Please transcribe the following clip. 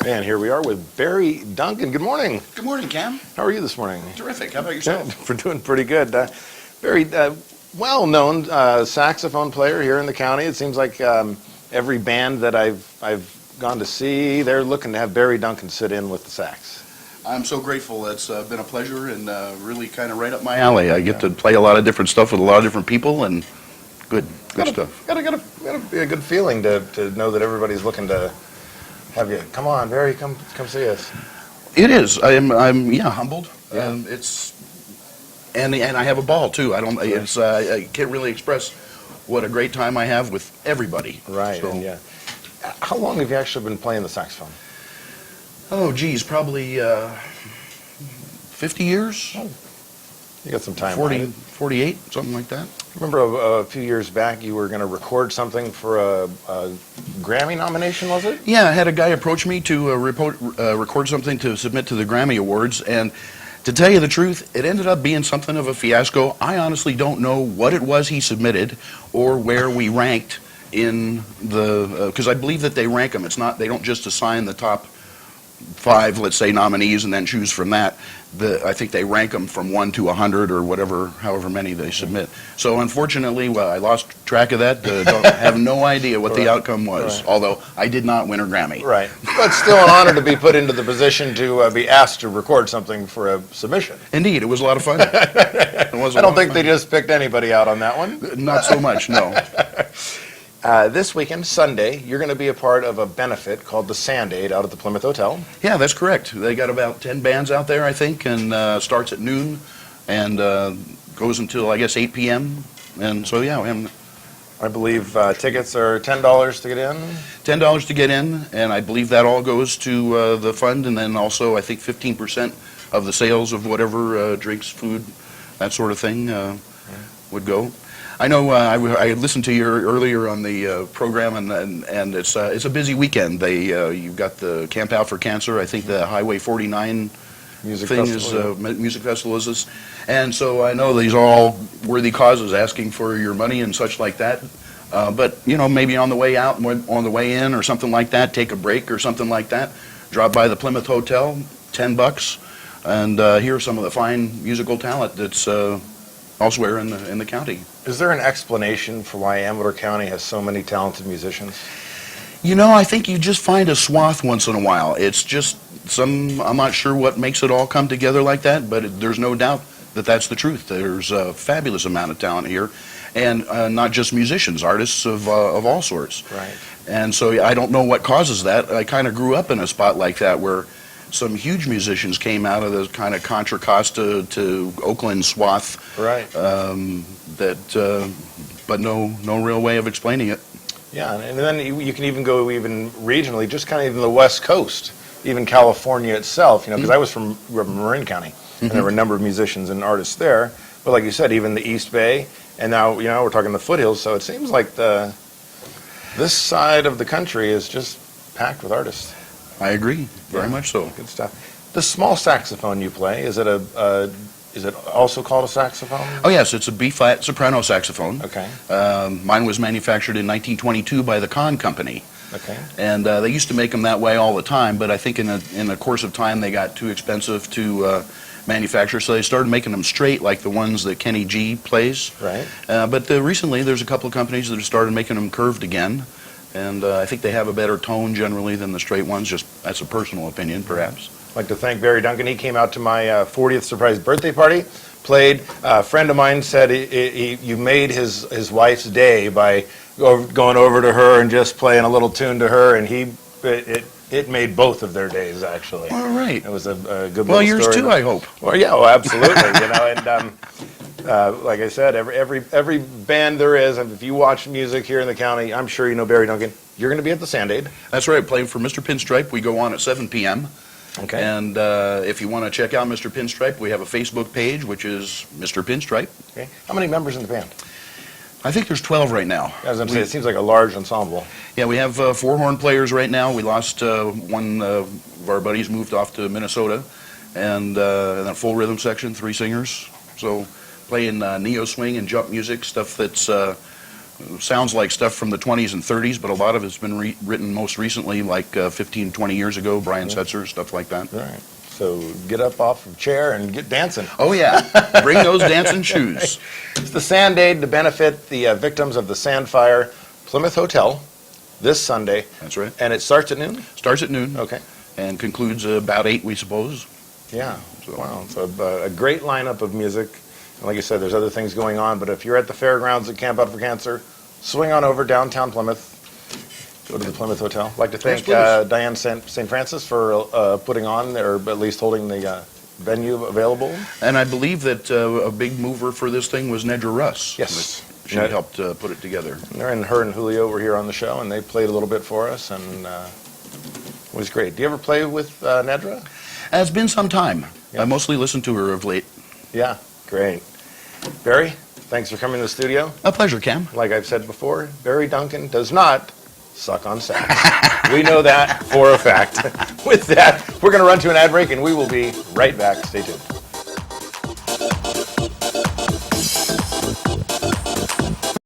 And here we are with Barry Duncan. Good morning. Good morning, Cam. How are you this morning? Terrific. How about yourself? We're doing pretty good. Very well-known saxophone player here in the county. It seems like every band that I've gone to see, they're looking to have Barry Duncan sit in with the sax. I'm so grateful. It's been a pleasure and really kind of right up my alley. I get to play a lot of different stuff with a lot of different people and good stuff. Gotta be a good feeling to know that everybody's looking to have you. Come on, Barry, come see us. It is. I'm humbled. Yeah. And I have a ball too. I can't really express what a great time I have with everybody. Right. So, and yeah. How long have you actually been playing the saxophone? Oh, geez, probably 50 years. Oh, you got some time. 48, something like that. Remember a few years back you were going to record something for a Grammy nomination, was it? Yeah, I had a guy approach me to record something to submit to the Grammy Awards, and to tell you the truth, it ended up being something of a fiasco. I honestly don't know what it was he submitted or where we ranked in the, because I believe that they rank them. It's not, they don't just assign the top 5, let's say, nominees and then choose from that. I think they rank them from 1 to 100 or whatever, however many they submit. So unfortunately, well, I lost track of that. Have no idea what the outcome was, although I did not win a Grammy. Right. But still an honor to be put into the position to be asked to record something for a submission. Indeed, it was a lot of fun. I don't think they just picked anybody out on that one. Not so much, no. This weekend, Sunday, you're going to be a part of a benefit called the Sand-Aid out at the Plymouth Hotel. Yeah, that's correct. They got about 10 bands out there, I think, and starts at noon and goes until, I guess, 8 p.m. And so, yeah. I believe tickets are $10 to get in? $10 to get in, and I believe that all goes to the fund, and then also, I think, 15% of the sales of whatever drinks, food, that sort of thing would go. I know I listened to you earlier on the program, and it's a busy weekend. You've got the Camp Out for Cancer. I think the Highway 49 music festival is this, and so I know these are all worthy causes, asking for your money and such like that. But maybe on the way out, on the way in, or something like that, take a break or something like that. Drop by the Plymouth Hotel, $10, and hear some of the fine musical talent that's elsewhere in the county. Is there an explanation for why Amador County has so many talented musicians? I think you just find a swath once in a while. It's just I'm not sure what makes it all come together like that, but there's no doubt that that's the truth. There's a fabulous amount of talent here, and not just musicians, artists of all sorts. Right. And so I don't know what causes that. I kind of grew up in a spot like that where some huge musicians came out of the kind of Contra Costa to Oakland swath. Right. But no real way of explaining it. Yeah, and then you can even go even regionally, just kind of even the West Coast, even California itself. Because I was from Marin County, and there were a number of musicians and artists there. But like you said, even the East Bay, and now we're talking the foothills. So it seems like this side of the country is just packed with artists. I agree, very much so. Good stuff. The small saxophone you play, is it also called a saxophone? Oh yes, it's a B-flat soprano saxophone. Okay. Mine was manufactured in 1922 by the Kahn Company. Okay. And they used to make them that way all the time, but I think in the course of time they got too expensive to manufacture, so they started making them straight like the ones that Kenny G plays. Right. But recently there's a couple of companies that have started making them curved again. And I think they have a better tone generally than the straight ones. Just that's a personal opinion, perhaps. I'd like to thank Barry Duncan. He came out to my 40th surprise birthday party, played. A friend of mine said you made his wife's day by going over to her and just playing a little tune to her, and it made both of their days, actually. All right. It was a good well, little yours story. too, I hope. Well, yeah, well, absolutely. And like I said, every band there is, and if you watch music here in the county, I'm sure you know Barry Duncan. You're going to be at the Sand-Aid. That's right, playing for Mr. Pinstripe. We go on at 7 p.m. Okay. And if you want to check out Mr. Pinstripe, we have a Facebook page, which is Mr. Pinstripe. Okay. How many members in the band? I think there's 12 right now. As I'm saying, it seems like a large ensemble. Yeah, we have 4 horn players right now. We lost one of our buddies, moved off to Minnesota, and a full rhythm section, 3 singers. So playing neo swing and jump music, stuff that's sounds like stuff from the 20s and 30s, but a lot of it's been written most recently, like 15, 20 years ago, Brian Setzer, stuff like that. All right. So get up off the chair and get dancing. Oh, yeah. Bring those dancing shoes. It's the Sand Aid to benefit the victims of the sand fire, Plymouth Hotel, this Sunday. That's right. And it starts at noon? Starts at noon. Okay. And concludes about 8, we suppose. Yeah. So- Wow. So a great lineup of music. And like you said, there's other things going on, but if you're at the fairgrounds at Camp Out for Cancer, swing on over downtown Plymouth. Go to the Plymouth Hotel. I'd like to thank Yes, please. Diane St. Francis for putting on, or at least holding the venue available. And I believe that a big mover for this thing was Nedra Russ. Yes. She helped put it together. And her and Julio were here on the show, and they played a little bit for us, and it was great. Do you ever play with Nedra? It's been some time. Yeah. I mostly listen to her of late. Yeah, great. Barry, thanks for coming to the studio. A pleasure, Cam. Like I've said before, Barry Duncan does not suck on sax. We know that for a fact. With that, we're going to run to an ad break, and we will be right back. Stay tuned.